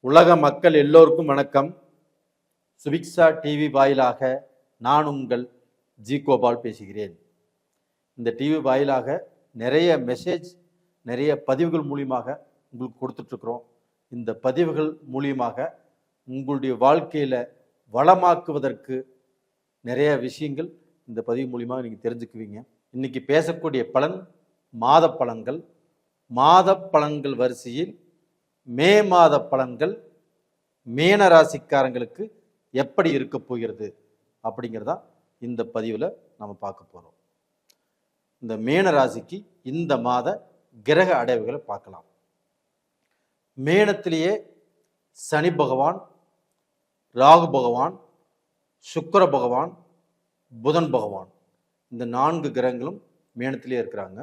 உலக மக்கள் எல்லோருக்கும் வணக்கம். சுபிக்ஷா டிவி வாயிலாக நான் உங்கள் ஜி கோபால் பேசுகிறேன். இந்த டிவி வாயிலாக நிறைய மெசேஜ், நிறைய பதிவுகள் மூலியமாக உங்களுக்கு கொடுத்துட்ருக்குறோம். இந்த பதிவுகள் மூலியமாக உங்களுடைய வாழ்க்கையில் வளமாக்குவதற்கு நிறைய விஷயங்கள் இந்த பதிவு மூலியமாக நீங்கள் தெரிஞ்சுக்குவீங்க. இன்னைக்கு பேசக்கூடிய பலன் மாத பலன்கள். மாத பலன்கள் வரிசையில் மே மாத பலன்கள் மீன ராசிக்காரங்களுக்கு எப்படி இருக்க போகிறது அப்படிங்கிறதா இந்த பதிவில் நம்ம பார்க்க போகிறோம். இந்த மீன ராசிக்கு இந்த மாத கிரக அடைவுகளை பார்க்கலாம். மீனத்திலேயே சனி பகவான், ராகு பகவான், சுக்கிர பகவான், புதன் பகவான், இந்த 4 கிரகங்களும் மீனத்திலே இருக்கிறாங்க.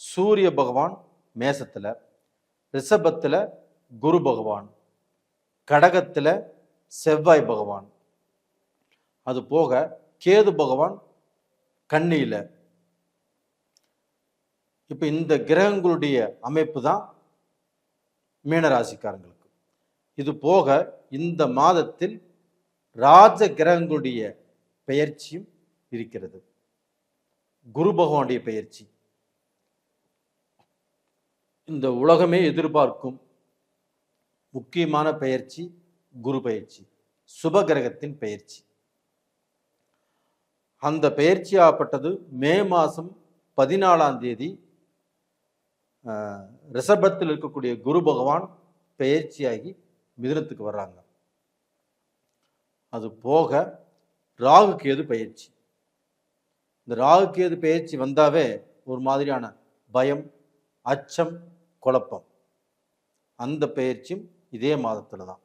சூரிய பகவான் மேசத்தில், ரிஷபத்தில் குரு பகவான், கடகத்தில் செவ்வாய் பகவான், அது போக கேது பகவான் கன்னியில். இப்போ இந்த கிரகங்களுடைய அமைப்பு தான் மீனராசிக்காரங்களுக்கு. இது போக இந்த மாதத்தில் ராஜ கிரகங்களுடைய பெயர்ச்சியும் இருக்கிறது. குரு பகவானுடைய பெயர்ச்சி இந்த உலகமே எதிர்பார்க்கும் முக்கியமான பெயர்ச்சி. குரு பெயர்ச்சி, சுப கிரகத்தின் பெயர்ச்சி. அந்த பெயர்ச்சியாகப்பட்டது மே மாதம் 14ஆம் தேதி ரிஷபத்தில் இருக்கக்கூடிய குரு பகவான் பெயர்ச்சியாகி மிதுனத்துக்கு வர்றாங்க. அது போக ராகு கேது பெயர்ச்சி. இந்த ராகு கேது பெயர்ச்சி வந்தாவே ஒரு மாதிரியான பயம், அச்சம், குழப்பம். அந்த பெயர்ச்சியும் இதே மாதத்தில் தான்.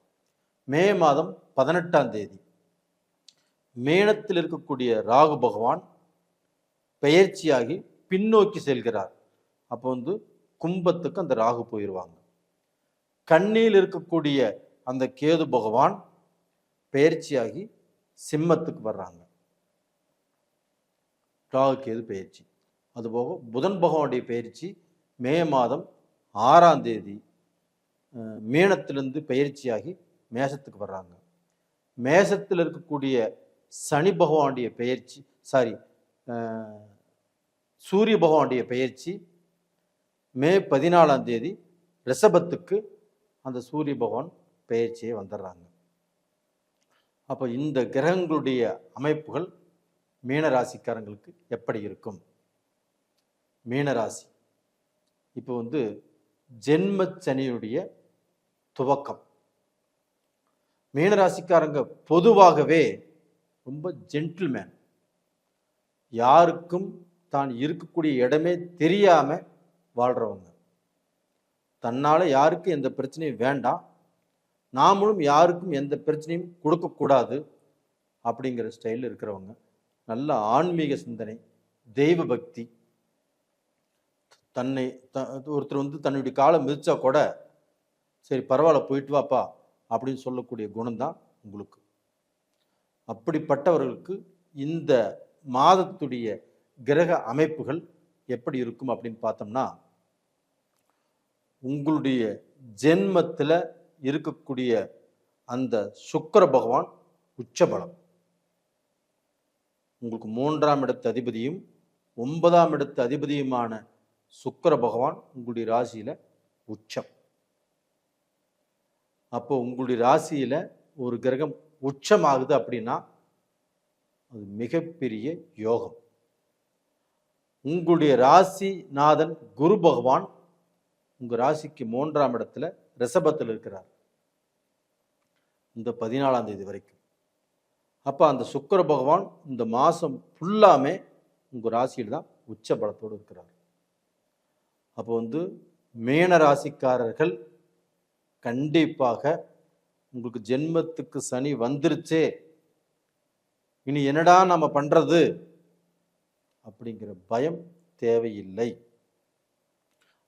மே மாதம் 18ஆம் தேதி மீனத்தில் இருக்கக்கூடிய ராகு பகவான் பெயர்ச்சியாகி பின்னோக்கி செல்கிறார். அப்போ கும்பத்துக்கு அந்த ராகு போயிடுவாங்க. கன்னியில் இருக்கக்கூடிய அந்த கேது பகவான் பெயர்ச்சியாகி சிம்மத்துக்கு வர்றாங்க. ராகு கேது பெயர்ச்சி. அதுபோக புதன் பகவானுடைய பெயர்ச்சி மே மாதம் 6ஆம் தேதி மீனத்திலிருந்து பயிற்சியாகி மேசத்துக்கு வர்றாங்க. மேசத்தில் இருக்கக்கூடிய சனி பகவானுடைய பெயர்ச்சி, சூரிய பகவானுடைய பெயர்ச்சி மே 14ஆம் தேதி ரிஷபத்துக்கு அந்த சூரிய பகவான் பெயர்ச்சியை வந்துடுறாங்க. அப்போ இந்த கிரகங்களுடைய அமைப்புகள் மீனராசிக்காரங்களுக்கு எப்படி இருக்கும்? மீனராசி இப்போ ஜென்ம சனியுடைய துவக்கம். மீனராசிக்காரங்க பொதுவாகவே ரொம்ப ஜென்டில்மேன். யாருக்கும் தான் இருக்கக்கூடிய இடமே தெரியாம வாழ்றவங்க. தன்னால யாருக்கும் எந்த பிரச்சனையும் வேண்டாம், நாமளும் யாருக்கும் எந்த பிரச்சனையும் கொடுக்கக்கூடாது அப்படிங்கிற ஸ்டைலில் இருக்கிறவங்க. நல்ல ஆன்மீக சிந்தனை, தெய்வ பக்தி. ஒருத்தர் தன்னுடைய காலை மிதிச்சா கூட சரி பரவாயில்ல போயிட்டு வாப்பா அப்படின்னு சொல்லக்கூடிய குணம்தான் உங்களுக்கு. அப்படிப்பட்டவர்களுக்கு இந்த மாதத்துடைய கிரக அமைப்புகள் எப்படி இருக்கும் அப்படின்னு பார்த்தோம்னா, உங்களுடைய ஜென்மத்தில் இருக்கக்கூடிய அந்த சுக்கிர பகவான் உச்சபலம். உங்களுக்கு 3ஆம் இடத்து அதிபதியும் 9ஆம் இடத்து அதிபதியுமான சுக்கிர பகவான் உங்களுடைய ராசியில உச்சம். அப்போ உங்களுடைய ராசியில ஒரு கிரகம் உச்சம் ஆகுது அப்படின்னா அது மிகப்பெரிய யோகம். உங்களுடைய ராசி நாதன் குரு பகவான் உங்க ராசிக்கு 3ஆம் இடத்துல ரிஷபத்தில் இருக்கிறார் இந்த 14ஆம் தேதி வரைக்கும். அப்போ அந்த சுக்கிர பகவான் இந்த மாதம் ஃபுல்லாமே உங்க ராசியில் தான் உச்ச பலத்தோடு இருக்கிறார். அப்போ மீன ராசிக்காரர்கள் கண்டிப்பாக உங்களுக்கு ஜென்மத்துக்கு சனி வந்துருச்சே, இனி என்னடா நம்ம பண்றது அப்படிங்கிற பயம் தேவையில்லை.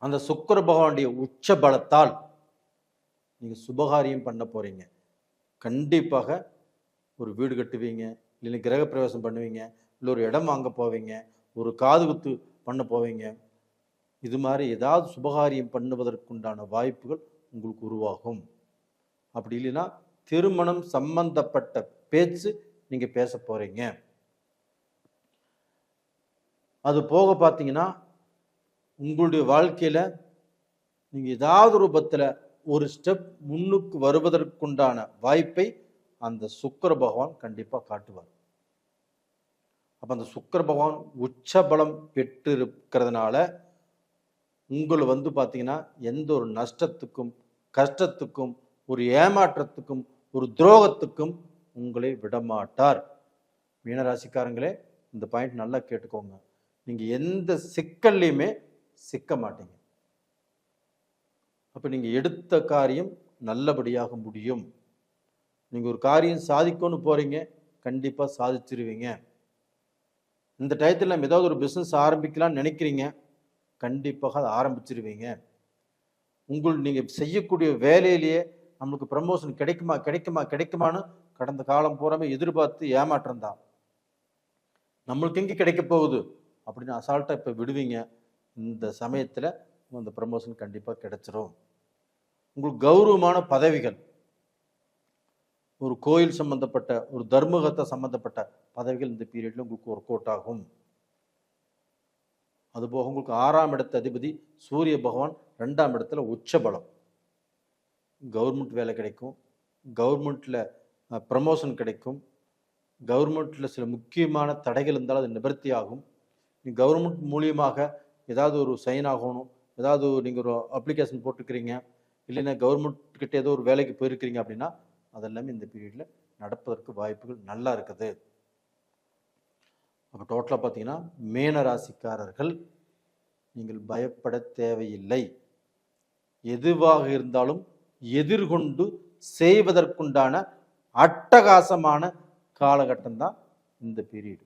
அந்த சுக்கிர பகவானுடைய உச்ச பலத்தால் நீங்க சுபகாரியம் பண்ண போறீங்க. கண்டிப்பாக ஒரு வீடு கட்டுவீங்க, இல்லை கிரக பிரவேசம் பண்ணுவீங்க, இல்லை ஒரு இடம் வாங்க போவீங்க, ஒரு காது குத்து பண்ண போவீங்க. இது மாதிரி ஏதாவது சுபகாரியம் பண்ணுவதற்குண்டான வாய்ப்புகள் உங்களுக்கு உருவாகும். அப்படி இல்லைன்னா திருமணம் சம்பந்தப்பட்ட பேச்சு நீங்கள் பேச போகிறீங்க. அது போக பார்த்தீங்கன்னா உங்களுடைய வாழ்க்கையில் நீங்கள் ஏதாவது ரூபத்தில் ஒரு ஸ்டெப் முன்னுக்கு வருவதற்குண்டான வாய்ப்பை அந்த சுக்கிர பகவான் கண்டிப்பாக காட்டுவார். அப்போ அந்த சுக்கிர பகவான் உச்ச பலம் பெற்று இருக்கிறதுனால உங்களை பார்த்தீங்கன்னா எந்த ஒரு நஷ்டத்துக்கும் கஷ்டத்துக்கும் ஒரு ஏமாற்றத்துக்கும் ஒரு துரோகத்துக்கும் உங்களை விடமாட்டார். மீனராசிக்காரங்களே, இந்த பாயிண்ட் நல்லா கேட்டுக்கோங்க. நீங்கள் எந்த சிக்கல்லையுமே சிக்க மாட்டீங்க. அப்போ நீங்கள் எடுத்த காரியம் நல்லபடியாக முடியும். நீங்கள் ஒரு காரியம் சாதிக்கணும்னு போகிறீங்க, கண்டிப்பாக சாதிச்சிருவீங்க. இந்த டயத்தில் நம்ம ஏதாவது ஒரு பிஸ்னஸ் ஆரம்பிக்கலாம்னு நினைக்கிறீங்க, கண்டிப்பாக அதை ஆரம்பிச்சிருவீங்க. நீங்கள் செய்யக்கூடிய வேலையிலேயே நம்மளுக்கு ப்ரமோஷன் கிடைக்குமா கிடைக்குமா கிடைக்குமான்னு கடந்த காலம் பூராமே எதிர்பார்த்து ஏமாற்றம் தான். நம்மளுக்கு எங்கே கிடைக்க போகுது அப்படின்னு அசால்ட்டாக இப்போ விடுவீங்க. இந்த சமயத்தில் அந்த ப்ரமோஷன் கண்டிப்பாக கிடைச்சிரும். உங்களுக்கு கௌரவமான பதவிகள், ஒரு கோயில் சம்பந்தப்பட்ட ஒரு தர்மகத்தை சம்பந்தப்பட்ட பதவிகள் இந்த பீரியட்ல உங்களுக்கு ஒர்க் அவுட் ஆகும். அதுபோக உங்களுக்கு 6ஆம் இடத்து அதிபதி சூரிய பகவான் 2ஆம் இடத்துல உச்சபலம். கவர்மெண்ட் வேலை கிடைக்கும், கவர்மெண்ட்ல ப்ரமோஷன் கிடைக்கும், கவர்மெண்ட்ல சில முக்கியமான தடைகள் இருந்தால் அது நிவர்த்தி ஆகும். கவர்மெண்ட் மூலியமாக ஏதாவது ஒரு சைன் ஆகணும், ஏதாவது நீங்கள் ஒரு அப்ளிகேஷன் போட்டுக்கிறீங்க, இல்லைன்னா கவர்மெண்ட் கிட்ட ஏதோ ஒரு வேலைக்கு போயிருக்கிறீங்க அப்படின்னா அதெல்லாமே இந்த பீரியட்ல நடப்பதற்கு வாய்ப்புகள் நல்லா இருக்குது. அப்போ டோட்டலாக பார்த்தீங்கன்னா மீன ராசிக்காரர்கள் நீங்கள் பயப்பட தேவையில்லை. எதுவாக இருந்தாலும் எதிர்கொண்டு செய்வதற்குண்டான அட்டகாசமான காலகட்டம் தான் இந்த பீரியடு.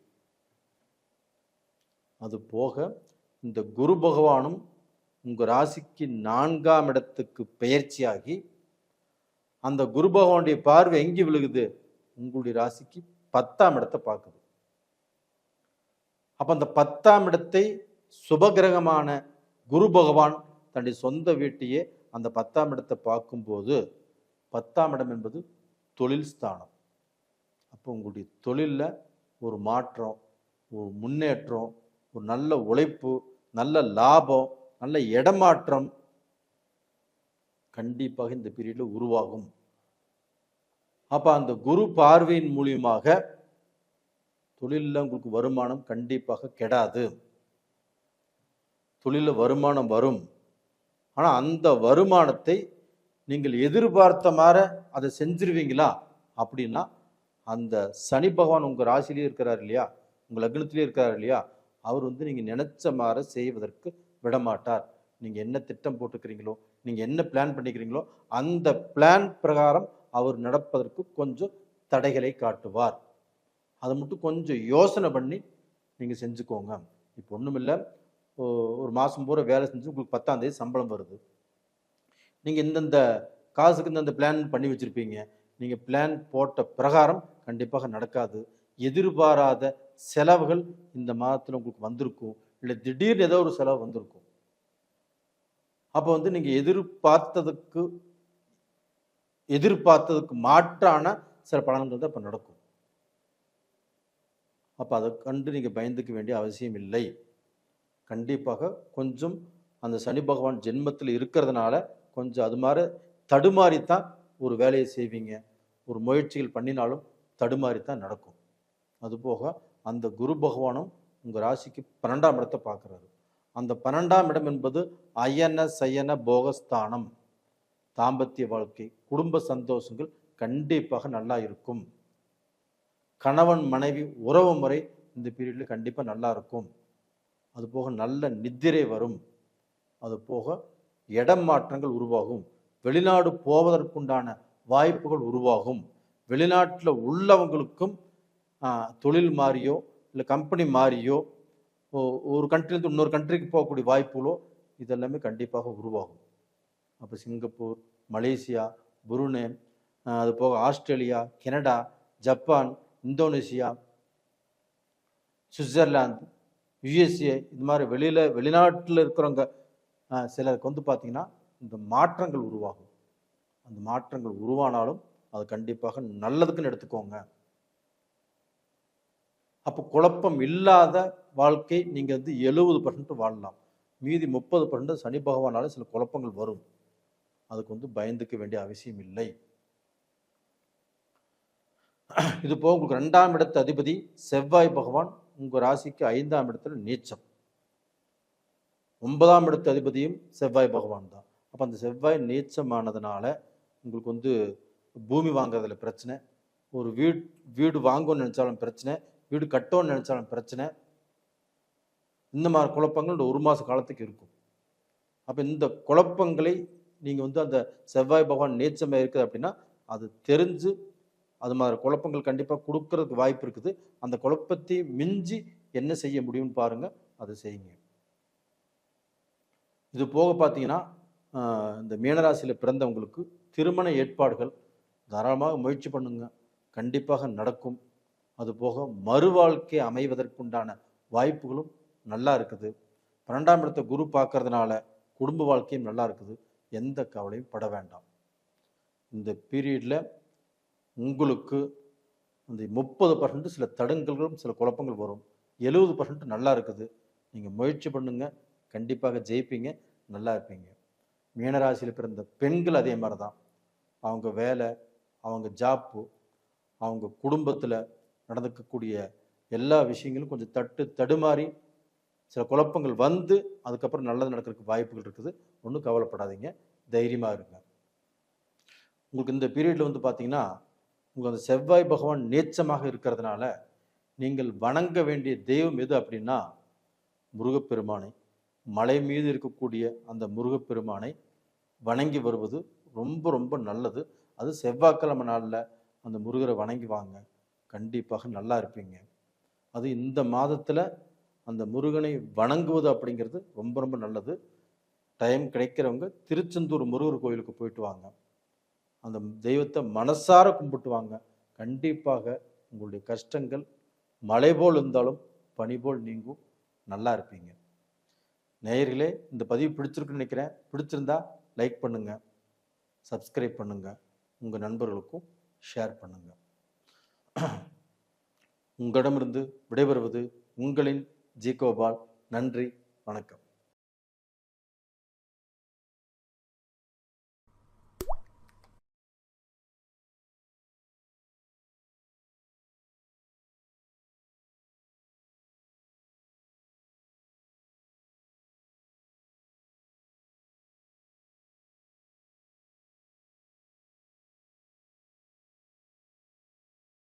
அது போக இந்த குரு பகவானும் உங்கள் ராசிக்கு 4ஆம் இடத்துக்கு பெயர்ச்சியாகி அந்த குரு பகவானுடைய பார்வை எங்கே விழுகுது? உங்களுடைய ராசிக்கு 10ஆம் இடத்தை பார்க்குது. அப்போ அந்த 10ஆம் இடத்தை சுபகிரகமான குரு பகவான் தன்னுடைய சொந்த வீட்டையே அந்த 10ஆம் இடத்தை பார்க்கும்போது 10ஆம் இடம் என்பது தொழில் ஸ்தானம். அப்போ உங்களுடைய தொழிலில் ஒரு மாற்றம், ஒரு முன்னேற்றம், ஒரு நல்ல உழைப்பு, நல்ல லாபம், நல்ல இடமாற்றம் கண்டிப்பாக இந்த பீரியட்ல உருவாகும். அப்போ அந்த குரு பார்வையின் மூலியமாக தொழிலில் உங்களுக்கு வருமானம் கண்டிப்பாக கெடாது. தொழிலில் வருமானம் வரும். ஆனால் அந்த வருமானத்தை நீங்கள் எதிர்பார்த்த மாதிரி அதை செஞ்சிருவீங்களா அப்படின்னா அந்த சனி பகவான் உங்கள் ராசிலேயே இருக்கிறார் இல்லையா, உங்கள் லக்னத்திலே இருக்கிறார் இல்லையா, அவர் நீங்கள் நினைச்ச மாதிரி செய்வதற்கு விடமாட்டார். நீங்கள் என்ன திட்டம் போட்டுக்கிறீங்களோ, நீங்கள் என்ன பிளான் பண்ணிக்கிறீங்களோ அந்த பிளான் பிரகாரம் அவர் நடப்பதற்கு கொஞ்சம் தடைகளை காட்டுவார். அதை மட்டும் கொஞ்சம் யோசனை பண்ணி நீங்கள் செஞ்சுக்கோங்க. இப்போ ஒன்றுமில்லை, ஒரு மாதம் பூரா வேலை செஞ்சு உங்களுக்கு 10ஆம் தேதி சம்பளம் வருது. நீங்கள் இந்தந்த காசுக்கு இந்தந்த பிளான் பண்ணி வச்சுருப்பீங்க. நீங்கள் பிளான் போட்ட பிரகாரம் கண்டிப்பாக நடக்காது. எதிர்பாராத செலவுகள் இந்த மாதத்தில் உங்களுக்கு வந்திருக்கும், இல்லை திடீர்னு ஏதோ ஒரு செலவு வந்திருக்கும். அப்போ நீங்கள் எதிர்பார்த்ததுக்கு மாற்றான சில பலன்கள் தான் இப்போ நடக்கும். அப்போ அதை கண்டு நீங்கள் பயந்துக்க வேண்டிய அவசியம் இல்லை. கண்டிப்பாக கொஞ்சம் அந்த சனி பகவான் ஜென்மத்தில் இருக்கிறதுனால கொஞ்சம் அது மாதிரி தடுமாறித்தான் ஒரு வேலையை செய்வீங்க. ஒரு முயற்சிகள் பண்ணினாலும் தடுமாறித்தான் நடக்கும். அதுபோக அந்த குரு பகவானும் உங்கள் ராசிக்கு 12ஆம் இடத்தை பார்க்குறாரு. அந்த 12ஆம் இடம் என்பது அயன சயன போகஸ்தானம். தாம்பத்திய வாழ்க்கை, குடும்ப சந்தோஷங்கள் கண்டிப்பாக நல்லா இருக்கும். கணவன் மனைவி உறவு முறை இந்த பீரியட்ல கண்டிப்பாக நல்லா இருக்கும். அது போக நல்ல நித்திரை வரும். அது போக இடம் மாற்றங்கள் உருவாகும். வெளிநாடு போவதற்குண்டான வாய்ப்புகள் உருவாகும். வெளிநாட்டில் உள்ளவங்களுக்கும் தொழில் மாறியோ இல்லை கம்பெனி மாறியோ ஒரு கண்ட்ரிலேருந்து இன்னொரு கண்ட்ரிக்கு போகக்கூடிய வாய்ப்புகளோ இதெல்லாமே கண்டிப்பாக உருவாகும். அப்போ சிங்கப்பூர், மலேசியா, புருனே, அது போக Australia, Canada, Japan, Indonesia, Switzerland, USA, இது மாதிரி வெளிநாட்டில் இருக்கிறவங்க சிலருக்கு பார்த்தீங்கன்னா இந்த மாற்றங்கள் உருவாகும். அந்த மாற்றங்கள் உருவானாலும் அது கண்டிப்பாக நல்லதுக்குன்னு எடுத்துக்கோங்க. அப்போ குழப்பம் இல்லாத வாழ்க்கை நீங்கள் வந்து 70% வாழலாம். மீதி 30% சனி பகவானால சில குழப்பங்கள் வரும். அதுக்கு வந்து பயந்துக்க வேண்டிய அவசியம் இல்லை. இது போக உங்களுக்கு 2ஆம் இடத்து அதிபதி செவ்வாய் பகவான் உங்கள் ராசிக்கு 5ஆம் இடத்துல நீச்சம். 9ஆம் இடத்து அதிபதியும் செவ்வாய் பகவான் தான். அப்போ அந்த செவ்வாய் நீச்சமானதுனால உங்களுக்கு வந்து பூமி வாங்குறதுல பிரச்சனை, ஒரு வீடு வாங்கணும்னு நினச்சாலும் பிரச்சனை, வீடு கட்டணும்னு நினச்சாலும் பிரச்சனை. இந்த மாதிரி குழப்பங்கள் இந்த 1 மாத காலத்துக்கு இருக்கும். அப்போ இந்த குழப்பங்களை நீங்கள் வந்து அந்த செவ்வாய் பகவான் நீச்சமாக இருக்குது அப்படின்னா அது தெரிஞ்சு அது மாதிரி குழப்பங்கள் கண்டிப்பாக கொடுக்கறதுக்கு வாய்ப்பு இருக்குது. அந்த குழப்பத்தை மிஞ்சி என்ன செய்ய முடியும்னு பாருங்கள், அதை செய்யுங்க. இது போக பார்த்தீங்கன்னா இந்த மீனராசியில் பிறந்தவங்களுக்கு திருமண ஏற்பாடுகள் தாராளமாக முயற்சி பண்ணுங்க, கண்டிப்பாக நடக்கும். அது போக மறுவாழ்க்கை அமைவதற்குண்டான வாய்ப்புகளும் நல்லா இருக்குது. 12ஆம் இடத்தை குரு பார்க்கறதுனால குடும்ப வாழ்க்கையும் நல்லா இருக்குது. எந்த கவலையும் பட வேண்டாம். இந்த பீரியடில் உங்களுக்கு அந்த 30% சில தடங்கல்களும் சில குழப்பங்கள் வரும். 70% நல்லா இருக்குது. நீங்கள் முயற்சி பண்ணுங்க, கண்டிப்பாக ஜெயிப்பீங்க, நல்லா இருப்பீங்க. மீனராசியில் பிறந்த பெண்கள் அதே மாதிரி தான். அவங்க வேலை, அவங்க ஜாப்பு, அவங்க குடும்பத்தில் நடந்துக்கக்கூடிய எல்லா விஷயங்களும் கொஞ்சம் தடுமாறி சில குழப்பங்கள் வந்து அதுக்கப்புறம் நல்லது நடக்கிறதுக்கு வாய்ப்புகள் இருக்குது. ஒன்றும் கவலைப்படாதீங்க, தைரியமாக இருங்க. உங்களுக்கு இந்த பீரியடில் வந்து பார்த்தீங்கன்னா உங்களுக்கு அந்த செவ்வாய் பகவான் நீச்சமாக இருக்கிறதுனால நீங்கள் வணங்க வேண்டிய தெய்வம் எது அப்படின்னா முருகப்பெருமானை, மலை மீது இருக்கக்கூடிய அந்த முருகப்பெருமானை வணங்கி வருவது ரொம்ப ரொம்ப நல்லது. அது செவ்வாய்க்கிழமை நாளில் அந்த முருகரை வணங்கி வாங்க, கண்டிப்பாக நல்லா இருப்பீங்க. அது இந்த மாதத்தில் அந்த முருகனை வணங்குவது அப்படிங்கிறது ரொம்ப ரொம்ப நல்லது. டைம் கிடைக்கிறவங்க திருச்செந்தூர் முருகர் கோயிலுக்கு போயிட்டு வாங்க, அந்த தெய்வத்தை மனசார கும்பிட்டு வாங்க. கண்டிப்பாக உங்களுடைய கஷ்டங்கள் மழை போல் இருந்தாலும் பனி போல் நீங்கும், நல்லா இருப்பீங்க. நேயர்களே, இந்த பதிவு பிடிச்சிருக்குன்னு நினைக்கிறேன். பிடிச்சிருந்தா லைக் பண்ணுங்க, சப்ஸ்கிரைப் பண்ணுங்க, உங்கள் நண்பர்களுக்கும் ஷேர் பண்ணுங்க. உங்களிடமிருந்து விடைபெறுவது உங்களின் ஜி கோபால். நன்றி, வணக்கம்.